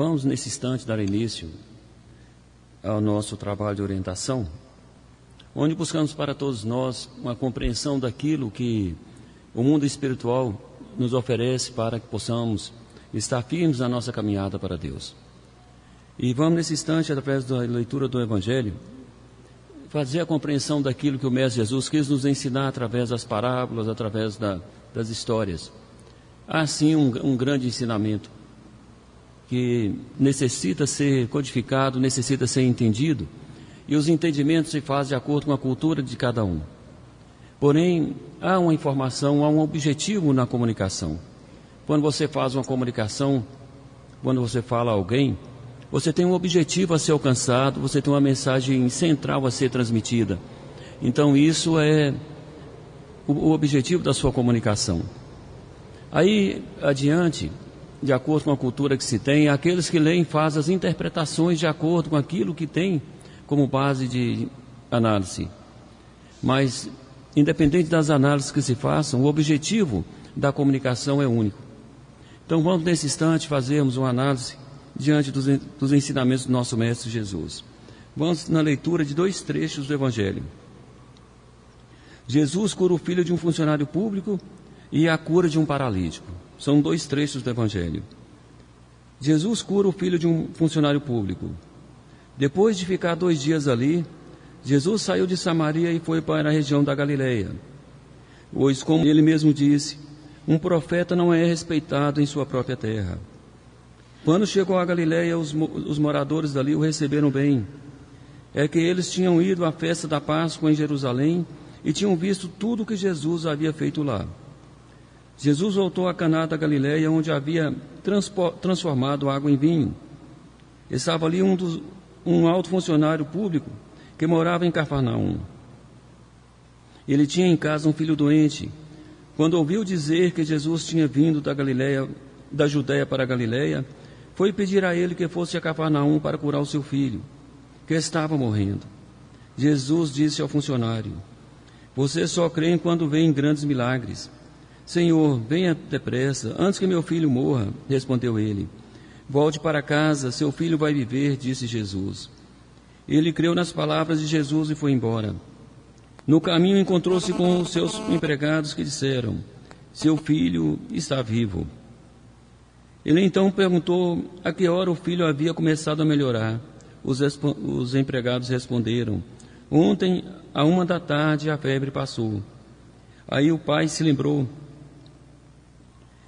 Vamos, nesse instante, dar início ao nosso trabalho de orientação, onde buscamos para todos nós uma compreensão daquilo que o mundo espiritual nos oferece para que possamos estar firmes na nossa caminhada para Deus. E vamos, nesse instante, através da leitura do Evangelho, fazer a compreensão daquilo que o Mestre Jesus quis nos ensinar através das parábolas, através das histórias. Há, sim, um grande ensinamento que necessita ser codificado, necessita ser entendido, e os entendimentos se fazem de acordo com a cultura de cada um. Porém, há uma informação, há um objetivo na comunicação. Quando você faz uma comunicação, quando você fala a alguém, você tem um objetivo a ser alcançado, você tem uma mensagem central a ser transmitida. Então, isso é o objetivo da sua comunicação. Aí, adiante, de acordo com a cultura que se tem, aqueles que leem fazem as interpretações de acordo com aquilo que tem como base de análise. Mas, independente das análises que se façam, o objetivo da comunicação é único. Então, vamos nesse instante fazermos uma análise diante dos ensinamentos do nosso Mestre Jesus. Vamos na leitura de 2 trechos do Evangelho. Jesus cura o filho de um funcionário público e a cura de um paralítico. São 2 trechos do Evangelho. Jesus cura o filho de um funcionário público. Depois de ficar 2 dias ali, Jesus saiu de Samaria e foi para a região da Galileia. Pois, como ele mesmo disse, um profeta não é respeitado em sua própria terra. Quando chegou à Galileia, os moradores dali o receberam bem. É que eles tinham ido à festa da Páscoa em Jerusalém e tinham visto tudo o que Jesus havia feito lá. Jesus voltou a Caná da Galileia, onde havia transformado água em vinho. Estava ali um alto funcionário público que morava em Cafarnaum. Ele tinha em casa um filho doente. Quando ouviu dizer que Jesus tinha vindo da Judéia para a Galileia, foi pedir a ele que fosse a Cafarnaum para curar o seu filho, que estava morrendo. Jesus disse ao funcionário: "Você só crê quando vêem grandes milagres." "Senhor, venha depressa, antes que meu filho morra," respondeu ele. "Volte para casa, seu filho vai viver," disse Jesus. Ele creu nas palavras de Jesus e foi embora. No caminho encontrou-se com os seus empregados que disseram: "Seu filho está vivo." Ele então perguntou a que hora o filho havia começado a melhorar. Os empregados responderam: "Ontem, à 1h a febre passou." Aí o pai se lembrou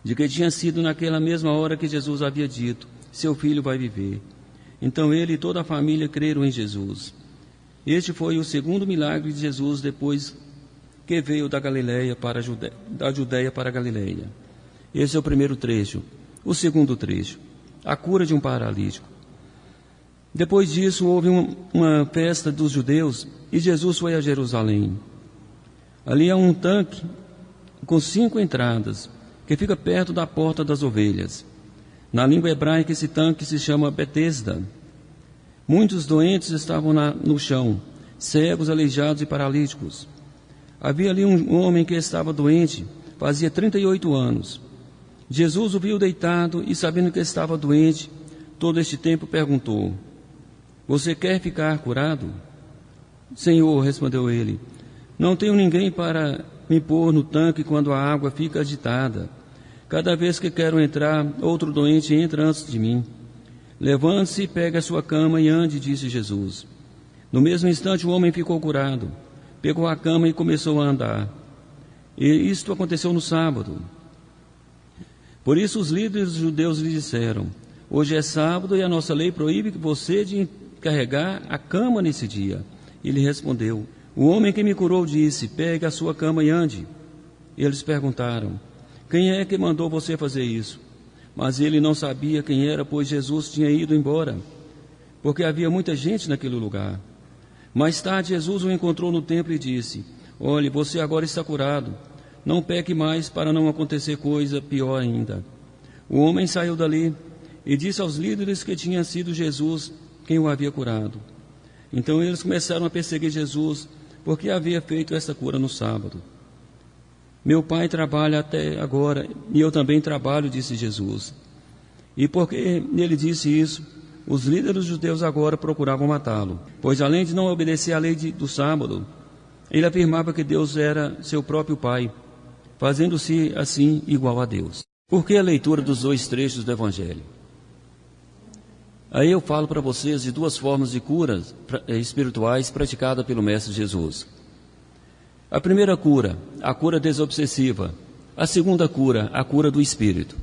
de que tinha sido naquela mesma hora que Jesus havia dito: "Seu filho vai viver." Então ele e toda a família creram em Jesus. Este foi o segundo milagre de Jesus depois que veio da Judéia para a Galileia. Esse é o primeiro trecho. O segundo trecho, a cura de um paralítico. Depois disso, houve uma festa dos judeus e Jesus foi a Jerusalém. Ali há um tanque com 5 entradas, que fica perto da porta das ovelhas. Na língua hebraica, esse tanque se chama Betesda. Muitos doentes estavam no chão, cegos, aleijados e paralíticos. Havia ali um homem que estava doente, fazia 38 anos. Jesus o viu deitado e, sabendo que estava doente, todo este tempo perguntou: "Você quer ficar curado?" "Senhor", respondeu ele, "não tenho ninguém para me pôr no tanque quando a água fica agitada. Cada vez que quero entrar, outro doente entra antes de mim." "Levante-se, pegue a sua cama e ande," disse Jesus. No mesmo instante o homem ficou curado, pegou a cama e começou a andar. E isto aconteceu no sábado. Por isso os líderes judeus lhe disseram: "Hoje é sábado e a nossa lei proíbe que você de carregar a cama nesse dia." Ele respondeu: "O homem que me curou disse: pegue a sua cama e ande." Eles perguntaram: "Quem é que mandou você fazer isso?" Mas ele não sabia quem era, pois Jesus tinha ido embora, porque havia muita gente naquele lugar. Mais tarde Jesus o encontrou no templo e disse: "Olhe, você agora está curado. Não peque mais, para não acontecer coisa pior ainda." O homem saiu dali e disse aos líderes que tinha sido Jesus quem o havia curado. Então eles começaram a perseguir Jesus, porque havia feito esta cura no sábado. "Meu pai trabalha até agora, e eu também trabalho," disse Jesus. E porque ele disse isso, os líderes judeus agora procuravam matá-lo, pois além de não obedecer à lei do sábado, ele afirmava que Deus era seu próprio Pai, fazendo-se assim igual a Deus. Por que a leitura dos 2 trechos do Evangelho? Aí eu falo para vocês de 2 formas de curas espirituais praticadas pelo Mestre Jesus. A primeira cura, a cura desobsessiva. A segunda cura, a cura do Espírito.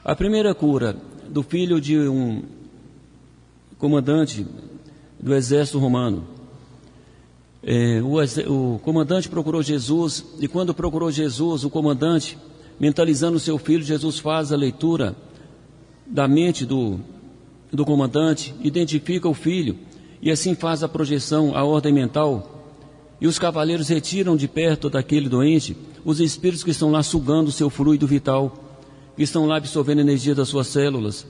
A primeira cura do filho de um comandante do exército romano. O comandante procurou Jesus, e quando procurou Jesus, o comandante, mentalizando o seu filho, Jesus faz a leitura da mente do comandante, identifica o filho, e assim faz a projeção, a ordem mental, e os cavaleiros retiram de perto daquele doente os espíritos que estão lá sugando o seu fluido vital, que estão lá absorvendo a energia das suas células.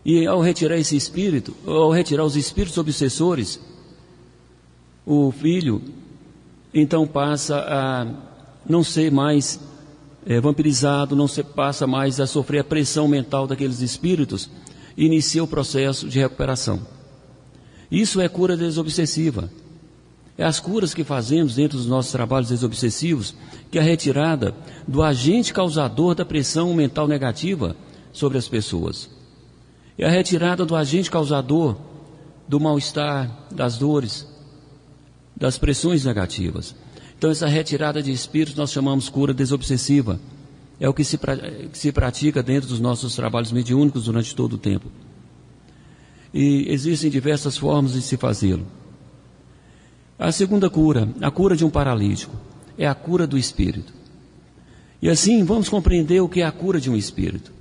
E ao retirar esse espírito, ao retirar os espíritos obsessores, o filho então passa a não ser mais vampirizado, passa mais a sofrer a pressão mental daqueles espíritos e inicia o processo de recuperação. Isso é cura desobsessiva. É as curas que fazemos dentro dos nossos trabalhos desobsessivos, que é a retirada do agente causador da pressão mental negativa sobre as pessoas. É a retirada do agente causador do mal-estar, das dores, das pressões negativas. Então essa retirada de espíritos nós chamamos cura desobsessiva. É o que se pratica dentro dos nossos trabalhos mediúnicos durante todo o tempo. E existem diversas formas de se fazê-lo. A segunda cura, a cura de um paralítico, é a cura do espírito. E assim vamos compreender o que é a cura de um espírito.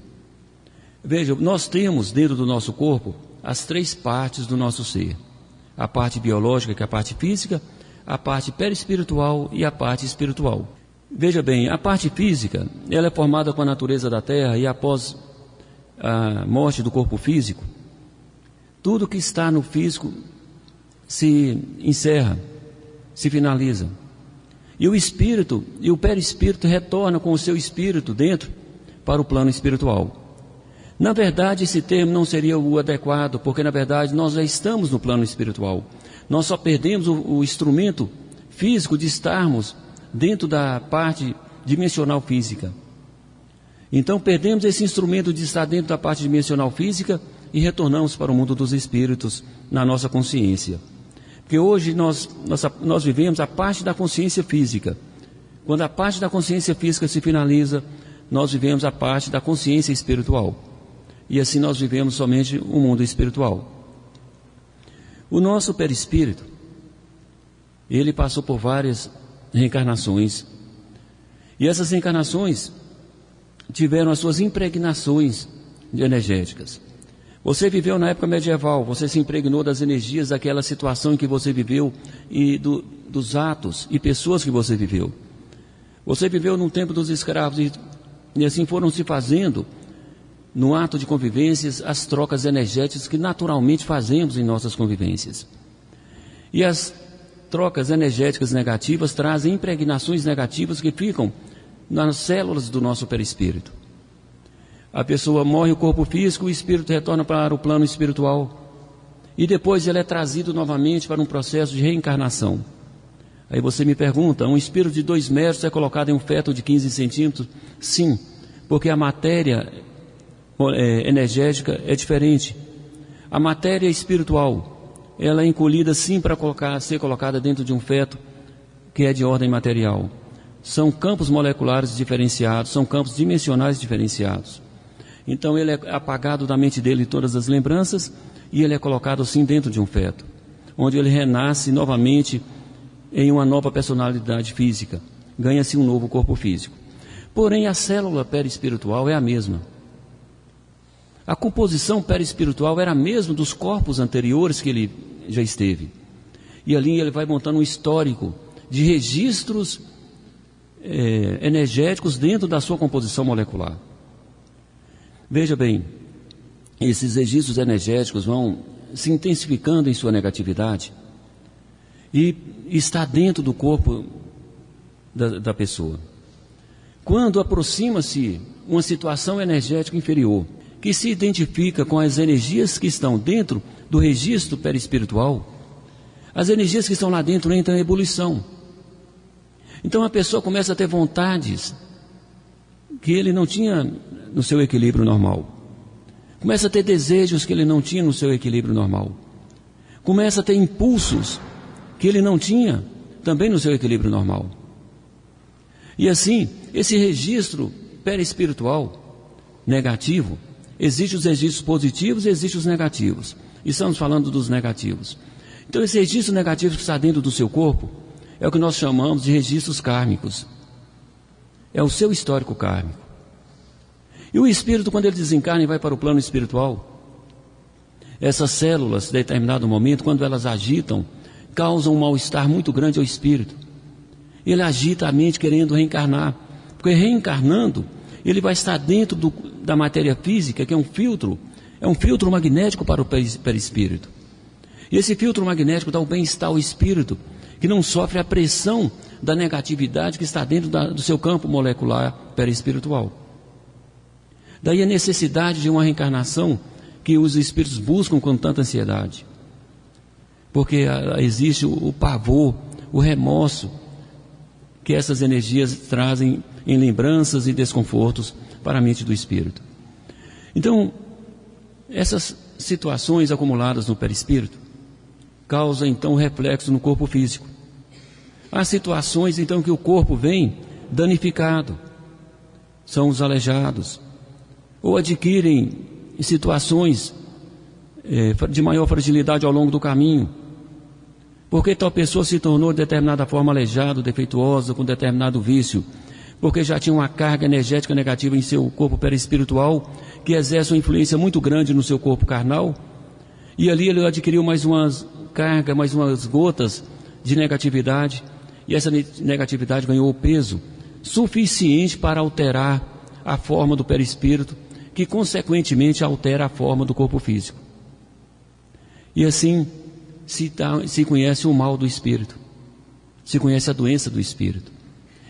Veja, nós temos dentro do nosso corpo as 3 partes do nosso ser. A parte biológica, que é a parte física, a parte perispiritual e a parte espiritual. Veja bem, a parte física, ela é formada com a natureza da terra, e após a morte do corpo físico, tudo que está no físico se encerra, se finaliza. E o espírito e o perispírito retornam com o seu espírito dentro para o plano espiritual. Na verdade, esse termo não seria o adequado, porque na verdade nós já estamos no plano espiritual. Nós só perdemos o instrumento físico de estarmos dentro da parte dimensional física. Então perdemos esse instrumento de estar dentro da parte dimensional física e retornamos para o mundo dos espíritos na nossa consciência. Porque hoje nós vivemos a parte da consciência física. Quando a parte da consciência física se finaliza, nós vivemos a parte da consciência espiritual. E assim nós vivemos somente o mundo espiritual. O nosso perispírito, ele passou por várias reencarnações. E essas reencarnações tiveram as suas impregnações energéticas. Você viveu na época medieval, você se impregnou das energias daquela situação em que você viveu e dos atos e pessoas que você viveu. Você viveu no tempo dos escravos e assim foram se fazendo, no ato de convivências, as trocas energéticas que naturalmente fazemos em nossas convivências. E as trocas energéticas negativas trazem impregnações negativas que ficam nas células do nosso perispírito. A pessoa morre, o corpo físico, o espírito retorna para o plano espiritual. E depois ele é trazido novamente para um processo de reencarnação. Aí você me pergunta, um espírito de 2 metros é colocado em um feto de 15 centímetros? Sim, porque a matéria energética é diferente. A matéria espiritual, ela é encolhida sim para ser colocada dentro de um feto que é de ordem material. São campos moleculares diferenciados, são campos dimensionais diferenciados. Então ele é apagado da mente dele todas as lembranças e ele é colocado assim dentro de um feto, onde ele renasce novamente em uma nova personalidade física, ganha-se um novo corpo físico. Porém a célula perispiritual é a mesma. A composição perispiritual era a mesma dos corpos anteriores que ele já esteve. E ali ele vai montando um histórico de registros energéticos dentro da sua composição molecular. Veja bem, esses registros energéticos vão se intensificando em sua negatividade e está dentro do corpo da pessoa. Quando aproxima-se uma situação energética inferior, que se identifica com as energias que estão dentro do registro perispiritual, as energias que estão lá dentro entram em ebulição. Então a pessoa começa a ter vontades que ele não tinha no seu equilíbrio normal. Começa a ter desejos que ele não tinha no seu equilíbrio normal. Começa a ter impulsos que ele não tinha também no seu equilíbrio normal. E assim, esse registro perispiritual negativo, existem os registros positivos e existem os negativos. E estamos falando dos negativos. Então esse registro negativo que está dentro do seu corpo é o que nós chamamos de registros kármicos. É o seu histórico kármico. E o espírito, quando ele desencarna e vai para o plano espiritual, essas células, em determinado momento, quando elas agitam, causam um mal-estar muito grande ao espírito. Ele agita a mente querendo reencarnar, porque reencarnando, ele vai estar dentro da matéria física, que é um filtro magnético para o perispírito. E esse filtro magnético dá o bem-estar ao espírito, que não sofre a pressão da negatividade que está dentro do seu campo molecular perispiritual. Daí a necessidade de uma reencarnação que os espíritos buscam com tanta ansiedade. Porque existe o pavor, o remorso que essas energias trazem em lembranças e desconfortos para a mente do espírito. Então, essas situações acumuladas no perispírito causam então reflexo no corpo físico. Há situações então que o corpo vem danificado, são os aleijados, ou adquirem situações de maior fragilidade ao longo do caminho, porque tal pessoa se tornou de determinada forma aleijado, defeituosa, com determinado vício, porque já tinha uma carga energética negativa em seu corpo perispiritual, que exerce uma influência muito grande no seu corpo carnal, e ali ele adquiriu mais umas cargas, mais umas gotas de negatividade, e essa negatividade ganhou o peso suficiente para alterar a forma do perispírito, que consequentemente altera a forma do corpo físico. E assim se conhece o mal do espírito, se conhece a doença do espírito,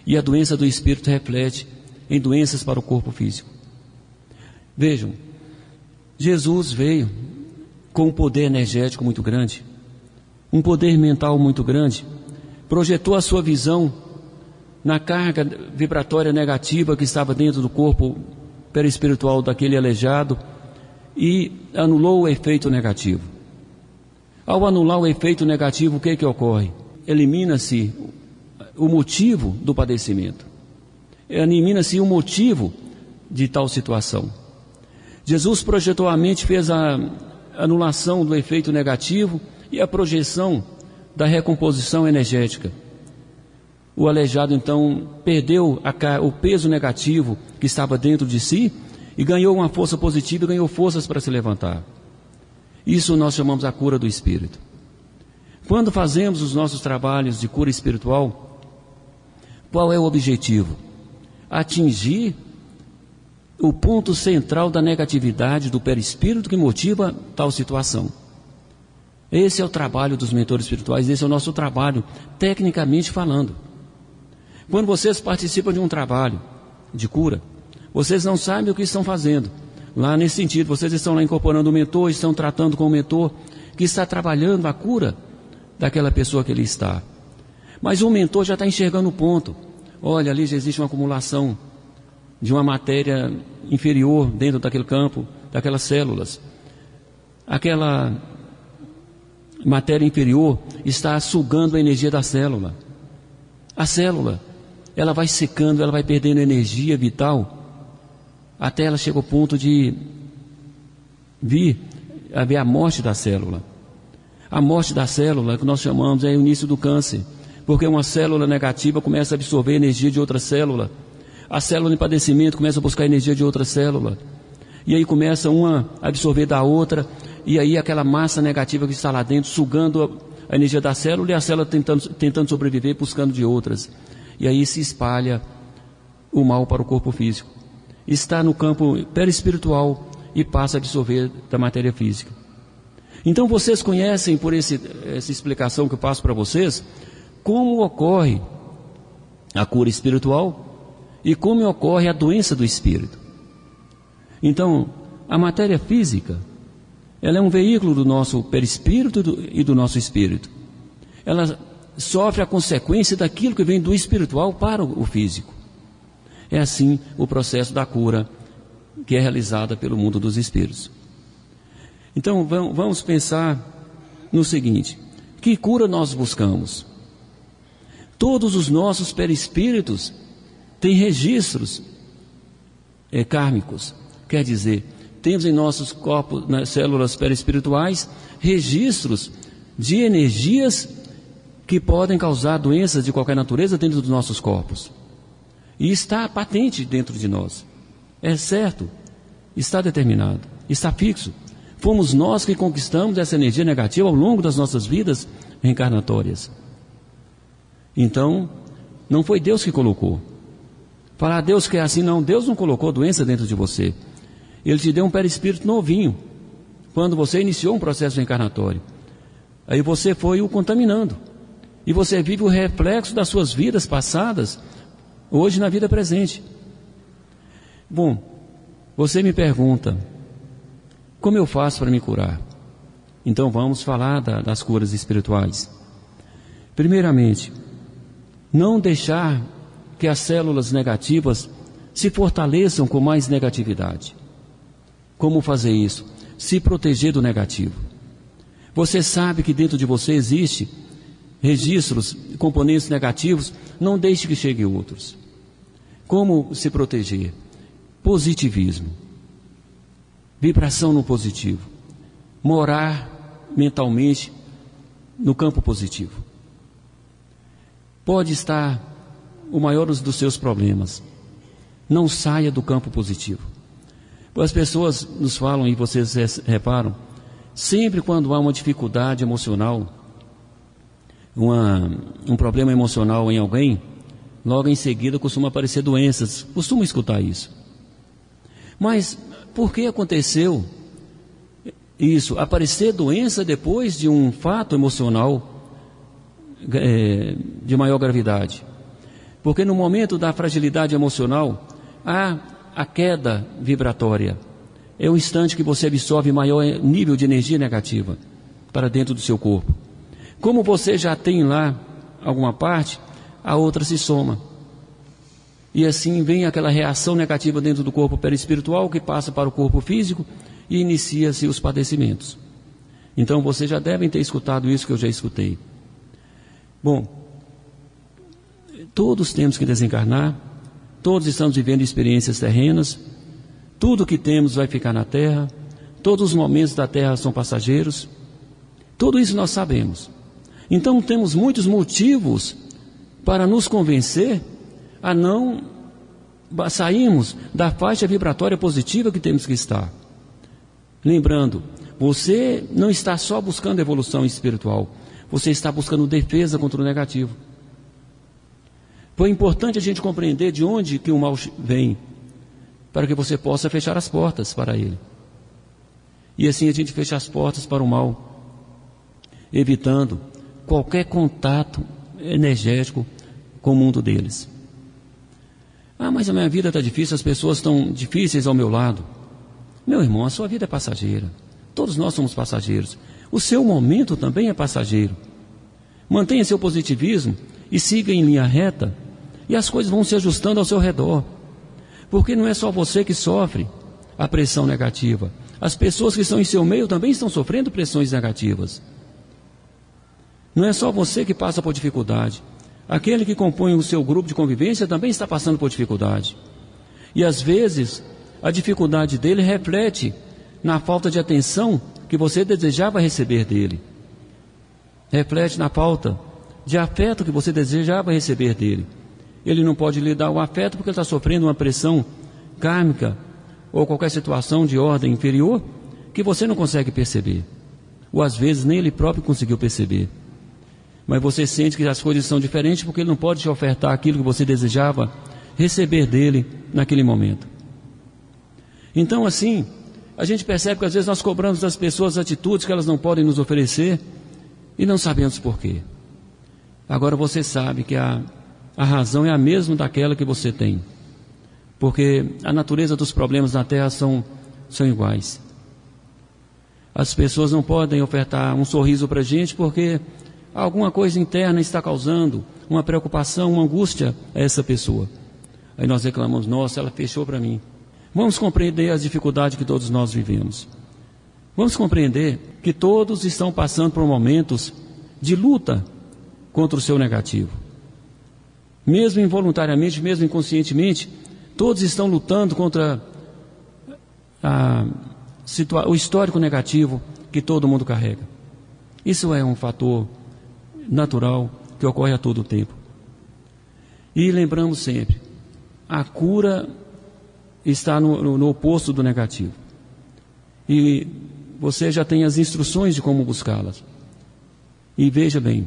e a doença do espírito reflete em doenças para o corpo físico. Vejam, Jesus veio com um poder energético muito grande, um poder mental muito grande, projetou a sua visão na carga vibratória negativa que estava dentro do corpo perispiritual daquele aleijado e anulou o efeito negativo. Ao anular o efeito negativo, o que ocorre? Elimina-se o motivo do padecimento, elimina-se o motivo de tal situação. Jesus projetou a mente, fez a anulação do efeito negativo e a projeção da recomposição energética. O aleijado então perdeu o peso negativo que estava dentro de si e ganhou uma força positiva e ganhou forças para se levantar. Isso nós chamamos a cura do espírito. Quando fazemos os nossos trabalhos de cura espiritual, qual é o objetivo? Atingir o ponto central da negatividade do perispírito que motiva tal situação. Esse é o trabalho dos mentores espirituais, esse é o nosso trabalho, tecnicamente falando. Quando vocês participam de um trabalho de cura, vocês não sabem o que estão fazendo. Lá nesse sentido, vocês estão lá incorporando o mentor, estão tratando com o mentor que está trabalhando a cura daquela pessoa que ele está. Mas o mentor já está enxergando o ponto. Olha, ali já existe uma acumulação de uma matéria inferior dentro daquele campo, daquelas células. Aquela matéria inferior está sugando a energia da célula. A célula, ela vai secando, ela vai perdendo energia vital, até ela chega ao ponto de vir a ver a morte da célula. A morte da célula, que nós chamamos, é o início do câncer, porque uma célula negativa começa a absorver energia de outra célula. A célula em padecimento começa a buscar energia de outra célula, e aí começa uma a absorver da outra, e aí aquela massa negativa que está lá dentro, sugando a energia da célula, e a célula tentando sobreviver, buscando de outras. E aí se espalha o mal para o corpo físico. Está no campo perispiritual e passa a absorver da matéria física. Então vocês conhecem, por essa explicação que eu passo para vocês, como ocorre a cura espiritual e como ocorre a doença do espírito. Então, a matéria física, ela é um veículo do nosso perispírito e do nosso espírito. Ela sofre a consequência daquilo que vem do espiritual para o físico. É assim o processo da cura que é realizada pelo mundo dos espíritos. Então vamos pensar no seguinte: que cura nós buscamos? Todos os nossos perispíritos têm registros kármicos, quer dizer, temos em nossos corpos, nas células perispirituais, registros de energias que podem causar doenças de qualquer natureza dentro dos nossos corpos. E está patente dentro de nós. É certo, está determinado, está fixo. Fomos nós que conquistamos essa energia negativa ao longo das nossas vidas reencarnatórias. Então, não foi Deus que colocou. Falar Deus que é assim, não. Deus não colocou doença dentro de você. Ele te deu um perispírito novinho, quando você iniciou um processo reencarnatório. Aí você foi o contaminando. E você vive o reflexo das suas vidas passadas, hoje na vida presente. Bom, você me pergunta, como eu faço para me curar? Então vamos falar das curas espirituais. Primeiramente, não deixar que as células negativas se fortaleçam com mais negatividade. Como fazer isso? Se proteger do negativo. Você sabe que dentro de você existe registros, componentes negativos, não deixe que cheguem outros. Como se proteger? Positivismo. Vibração no positivo. Morar mentalmente no campo positivo. Pode estar o maior dos seus problemas. Não saia do campo positivo. As pessoas nos falam, e vocês reparam, sempre quando há uma dificuldade emocional, um problema emocional em alguém, logo em seguida costuma aparecer doenças. Costumo escutar isso. Mas por que aconteceu isso? Aparecer doença depois de um fato emocional de maior gravidade. Porque no momento da fragilidade emocional, há a queda vibratória. É o instante que você absorve maior nível de energia negativa para dentro do seu corpo. Como você já tem lá alguma parte, a outra se soma. E assim vem aquela reação negativa dentro do corpo perispiritual que passa para o corpo físico e inicia-se os padecimentos. Então vocês já devem ter escutado isso que eu já escutei. Bom, todos temos que desencarnar, todos estamos vivendo experiências terrenas, tudo que temos vai ficar na Terra, todos os momentos da Terra são passageiros, tudo isso nós sabemos. Então temos muitos motivos para nos convencer a não sairmos da faixa vibratória positiva que temos que estar. Lembrando, você não está só buscando evolução espiritual, você está buscando defesa contra o negativo. Foi importante a gente compreender de onde que o mal vem, para que você possa fechar as portas para ele. E assim a gente fecha as portas para o mal, evitando qualquer contato energético com o mundo deles. Ah, mas a minha vida está difícil, as pessoas estão difíceis ao meu lado. Meu irmão, a sua vida é passageira. Todos nós somos passageiros. O seu momento também é passageiro. Mantenha seu positivismo e siga em linha reta, e as coisas vão se ajustando ao seu redor. Porque não é só você que sofre a pressão negativa. As pessoas que estão em seu meio também estão sofrendo pressões negativas. Não é só você que passa por dificuldade. Aquele que compõe o seu grupo de convivência também está passando por dificuldade. E às vezes, a dificuldade dele reflete na falta de atenção que você desejava receber dele. Reflete na falta de afeto que você desejava receber dele. Ele não pode lhe dar o afeto porque ele está sofrendo uma pressão kármica ou qualquer situação de ordem inferior que você não consegue perceber. Ou às vezes nem ele próprio conseguiu perceber. Mas você sente que as coisas são diferentes porque ele não pode te ofertar aquilo que você desejava receber dele naquele momento. Então assim, a gente percebe que às vezes nós cobramos das pessoas atitudes que elas não podem nos oferecer e não sabemos por quê. Agora você sabe que a razão é a mesma daquela que você tem. Porque a natureza dos problemas na Terra são são iguais. As pessoas não podem ofertar um sorriso para a gente porque alguma coisa interna está causando uma preocupação, uma angústia a essa pessoa. Aí nós reclamamos, nossa, ela fechou para mim. Vamos compreender as dificuldades que todos nós vivemos. Vamos compreender que todos estão passando por momentos de luta contra o seu negativo. Mesmo involuntariamente, mesmo inconscientemente, todos estão lutando contra o histórico negativo que todo mundo carrega. Isso é um fator natural que ocorre a todo tempo. E lembramos sempre, a cura está no oposto do negativo. E você já tem as instruções de como buscá-las. E veja bem,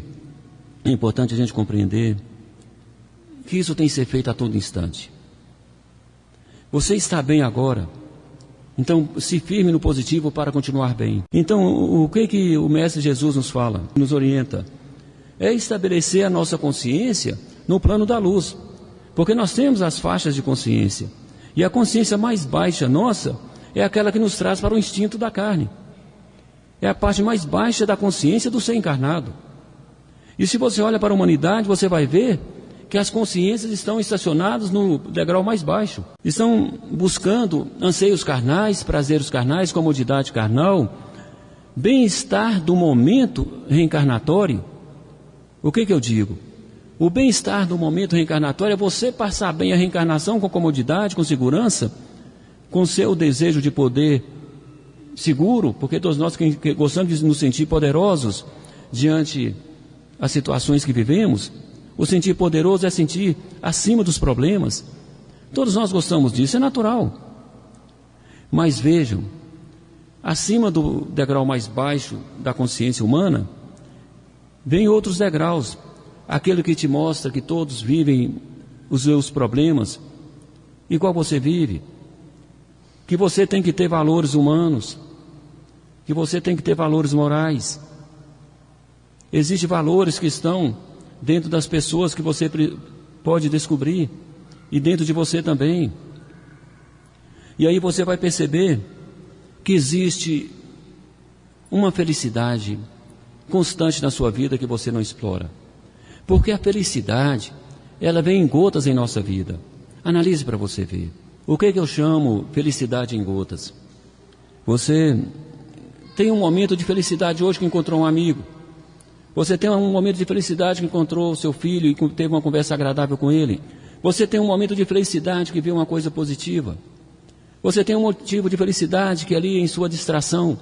é importante a gente compreender que isso tem que ser feito a todo instante. Você está bem agora, então se firme no positivo para continuar bem. Então o que o Mestre Jesus nos fala, nos orienta? É estabelecer a nossa consciência no plano da luz. Porque nós temos as faixas de consciência. E a consciência mais baixa nossa é aquela que nos traz para o instinto da carne. É a parte mais baixa da consciência do ser encarnado. E se você olha para a humanidade, você vai ver que as consciências estão estacionadas no degrau mais baixo. Estão buscando anseios carnais, prazeres carnais, comodidade carnal, bem-estar do momento reencarnatório. O que eu digo? O bem-estar do momento reencarnatório é você passar bem a reencarnação com comodidade, com segurança, com seu desejo de poder seguro, porque todos nós que gostamos de nos sentir poderosos diante das situações que vivemos, o sentir poderoso é sentir acima dos problemas. Todos nós gostamos disso, é natural. Mas vejam, acima do degrau mais baixo da consciência humana, vem outros degraus. Aquele que te mostra que todos vivem os seus problemas, igual você vive. Que você tem que ter valores humanos, que você tem que ter valores morais. Existem valores que estão dentro das pessoas que você pode descobrir, e dentro de você também. E aí você vai perceber que existe uma felicidade constante na sua vida que você não explora. Porque a felicidade, ela vem em gotas em nossa vida. Analise para você ver. O que eu chamo felicidade em gotas? Você tem um momento de felicidade hoje que encontrou um amigo. Você tem um momento de felicidade que encontrou seu filho e teve uma conversa agradável com ele. Você tem um momento de felicidade que viu uma coisa positiva. Você tem um motivo de felicidade que é ali em sua distração.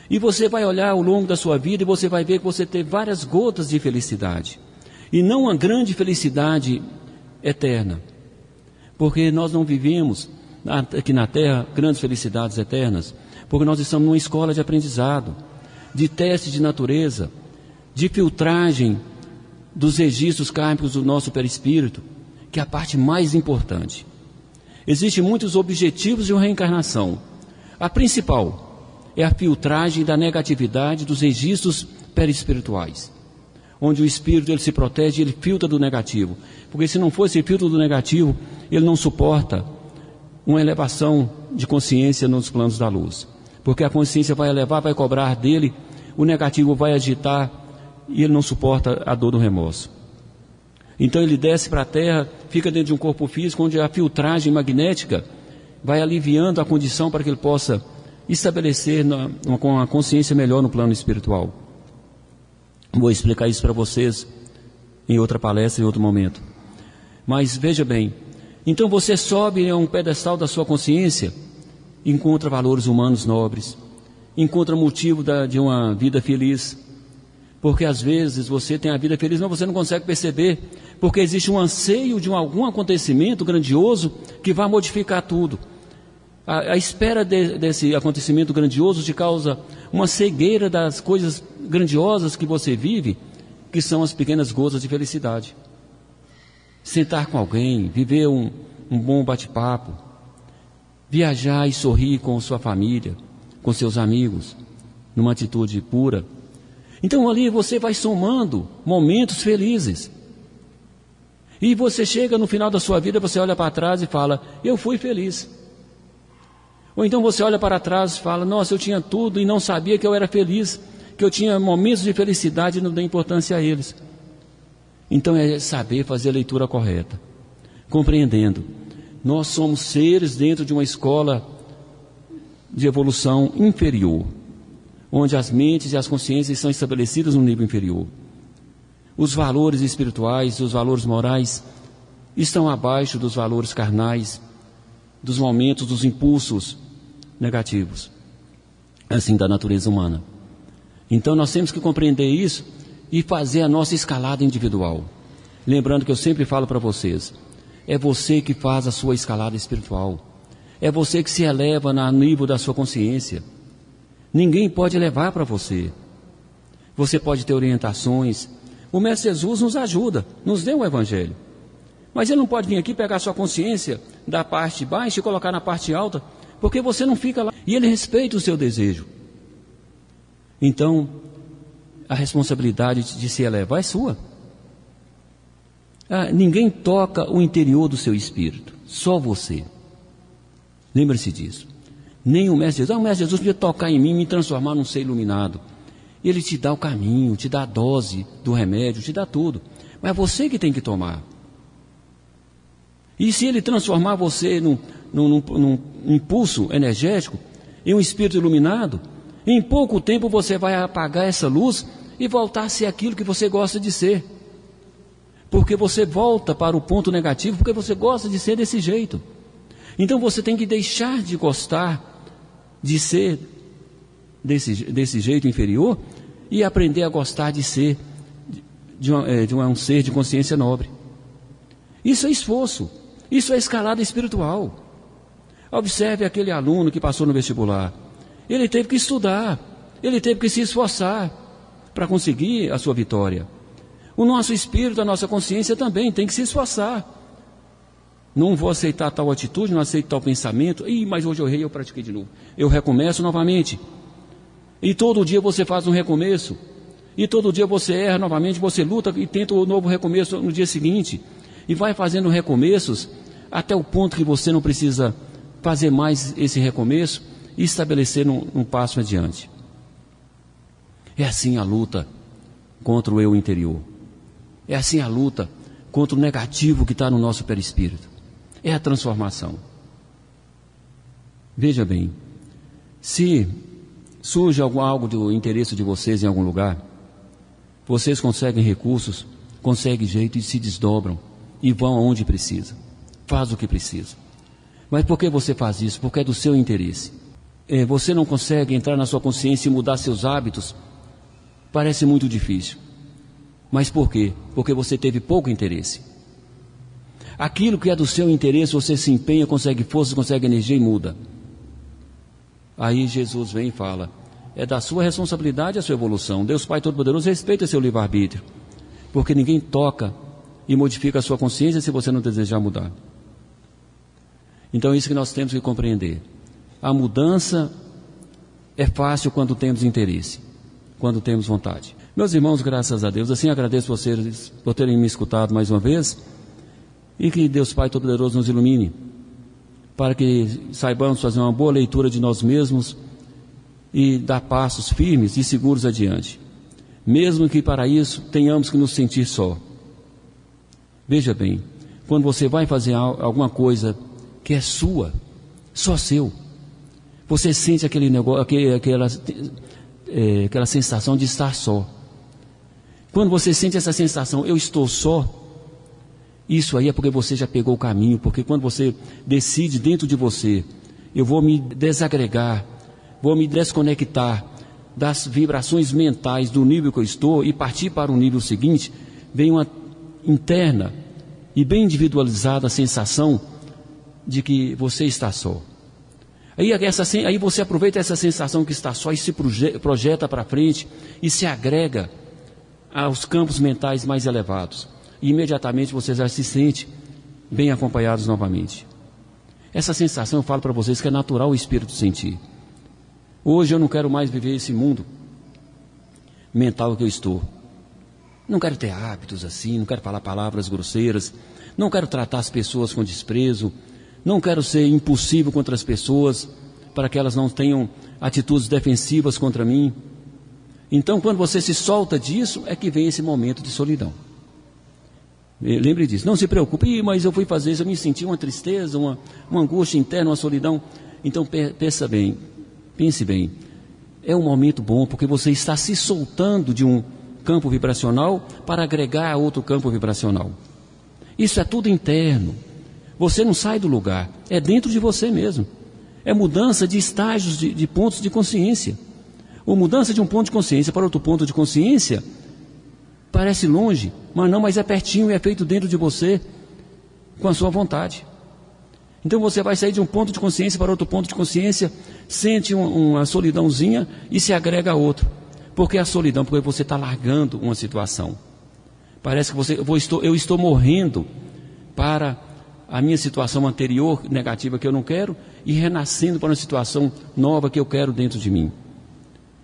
E você vai olhar ao longo da sua vida e você vai ver que você tem várias gotas de felicidade. E não uma grande felicidade eterna. Porque nós não vivemos aqui na Terra grandes felicidades eternas. Porque nós estamos numa escola de aprendizado, de teste de natureza, de filtragem dos registros kármicos do nosso perispírito, que é a parte mais importante. Existem muitos objetivos de uma reencarnação. A principal é a filtragem da negatividade dos registros perispirituais, onde o espírito ele se protege, ele filtra do negativo. Porque se não fosse esse filtro do negativo, ele não suporta uma elevação de consciência nos planos da luz. Porque a consciência vai elevar, vai cobrar dele, o negativo vai agitar e ele não suporta a dor do remorso. Então ele desce para a Terra, fica dentro de um corpo físico, onde a filtragem magnética vai aliviando a condição para que ele possa estabelecer com uma consciência melhor no plano espiritual. Vou explicar isso para vocês em outra palestra, em outro momento. Mas veja bem, então você sobe a um pedestal da sua consciência, encontra valores humanos nobres, encontra motivo de uma vida feliz. Porque às vezes você tem a vida feliz, mas você não consegue perceber, porque existe um anseio de algum acontecimento grandioso que vai modificar tudo. A espera desse acontecimento grandioso te causa uma cegueira das coisas grandiosas que você vive, que são as pequenas gotas de felicidade. Sentar com alguém, viver um bom bate-papo, viajar e sorrir com sua família, com seus amigos, numa atitude pura. Então ali você vai somando momentos felizes. E você chega no final da sua vida, você olha para trás e fala, eu fui feliz. Ou então você olha para trás e fala, nossa, eu tinha tudo e não sabia que eu era feliz, que eu tinha momentos de felicidade e não dei importância a eles. Então é saber fazer a leitura correta, compreendendo. Nós somos seres dentro de uma escola de evolução inferior, onde as mentes e as consciências são estabelecidas no nível inferior. Os valores espirituais, os valores morais estão abaixo dos valores carnais, dos momentos, dos impulsos negativos, assim, da natureza humana. Então nós temos que compreender isso e fazer a nossa escalada individual. Lembrando que eu sempre falo para vocês, é você que faz a sua escalada espiritual. É você que se eleva no nível da sua consciência. Ninguém pode levar para você. Você pode ter orientações. O Mestre Jesus nos ajuda, nos deu o Evangelho. Mas ele não pode vir aqui pegar sua consciência da parte baixa e colocar na parte alta, porque você não fica lá. E ele respeita o seu desejo. Então, a responsabilidade de se elevar é sua. Ninguém toca o interior do seu espírito, só você. Lembre-se disso. Nem o Mestre Jesus. O Mestre Jesus podia tocar em mim e me transformar num ser iluminado. Ele te dá o caminho, te dá a dose do remédio, te dá tudo. Mas é você que tem que tomar. E se ele transformar você num impulso energético, em um espírito iluminado, em pouco tempo você vai apagar essa luz e voltar a ser aquilo que você gosta de ser. Porque você volta para o ponto negativo, porque você gosta de ser desse jeito. Então você tem que deixar de gostar de ser desse jeito inferior e aprender a gostar de ser de um ser de consciência nobre. Isso é esforço, isso é escalada espiritual. Observe aquele aluno que passou no vestibular. Ele teve que estudar, ele teve que se esforçar para conseguir a sua vitória. O nosso espírito, a nossa consciência também tem que se esforçar. Não vou aceitar tal atitude, não aceito tal pensamento. Mas hoje eu errei, eu pratiquei de novo. Eu recomeço novamente. E todo dia você faz um recomeço. E todo dia você erra novamente, você luta e tenta um novo recomeço no dia seguinte. E vai fazendo recomeços até o ponto que você não precisa fazer mais esse recomeço e estabelecer um passo adiante. É assim a luta contra o eu interior. É assim a luta contra o negativo que está no nosso perispírito. É a transformação. Veja bem, se surge algo do interesse de vocês em algum lugar, vocês conseguem recursos, conseguem jeito e se desdobram e vão aonde precisa. Faz o que precisa. Mas por que você faz isso? Porque é do seu interesse. Você não consegue entrar na sua consciência e mudar seus hábitos? Parece muito difícil. Mas por quê? Porque você teve pouco interesse. Aquilo que é do seu interesse, você se empenha, consegue força, consegue energia e muda. Aí Jesus vem e fala, é da sua responsabilidade a sua evolução. Deus Pai Todo-Poderoso respeita seu livre-arbítrio, porque ninguém toca e modifica a sua consciência se você não desejar mudar. Então é isso que nós temos que compreender. A mudança é fácil quando temos interesse, quando temos vontade. Meus irmãos, graças a Deus, assim agradeço vocês por terem me escutado mais uma vez, e que Deus Pai Todo-Poderoso nos ilumine, para que saibamos fazer uma boa leitura de nós mesmos e dar passos firmes e seguros adiante, mesmo que para isso tenhamos que nos sentir só. Veja bem, quando você vai fazer alguma coisa que é sua, só seu, você sente aquele negócio, aquela sensação de estar só. Quando você sente essa sensação, eu estou só, isso aí é porque você já pegou o caminho, porque quando você decide dentro de você, eu vou me desagregar, vou me desconectar das vibrações mentais do nível que eu estou e partir para o nível seguinte, vem uma interna e bem individualizada sensação de que você está só. Aí você aproveita essa sensação que está só e se projeta para frente e se agrega aos campos mentais mais elevados. E imediatamente você já se sente bem acompanhados novamente. Essa sensação, eu falo para vocês que é natural o espírito sentir. Hoje eu não quero mais viver esse mundo mental que eu estou. Não quero ter hábitos assim, não quero falar palavras grosseiras, não quero tratar as pessoas com desprezo, não quero ser impulsivo contra as pessoas, para que elas não tenham atitudes defensivas contra mim. Então, quando você se solta disso, é que vem esse momento de solidão. Lembre disso, não se preocupe, mas eu fui fazer isso, eu me senti uma tristeza, uma angústia interna, uma solidão. Então pense bem, é um momento bom, porque você está se soltando de um campo vibracional para agregar a outro campo vibracional. Isso é tudo interno, você não sai do lugar, é dentro de você mesmo. É mudança de estágios, de pontos de consciência. Ou mudança de um ponto de consciência para outro ponto de consciência, parece longe, mas é pertinho e é feito dentro de você, com a sua vontade. Então você vai sair de um ponto de consciência para outro ponto de consciência, sente uma solidãozinha e se agrega a outro. Por que a solidão? Porque você está largando uma situação. Parece que eu estou morrendo para a minha situação anterior, negativa, que eu não quero, e renascendo para uma situação nova que eu quero dentro de mim.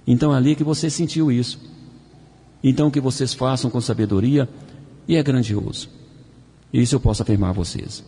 Então é ali que você sentiu isso. Então que vocês façam com sabedoria, e é grandioso. Isso eu posso afirmar a vocês.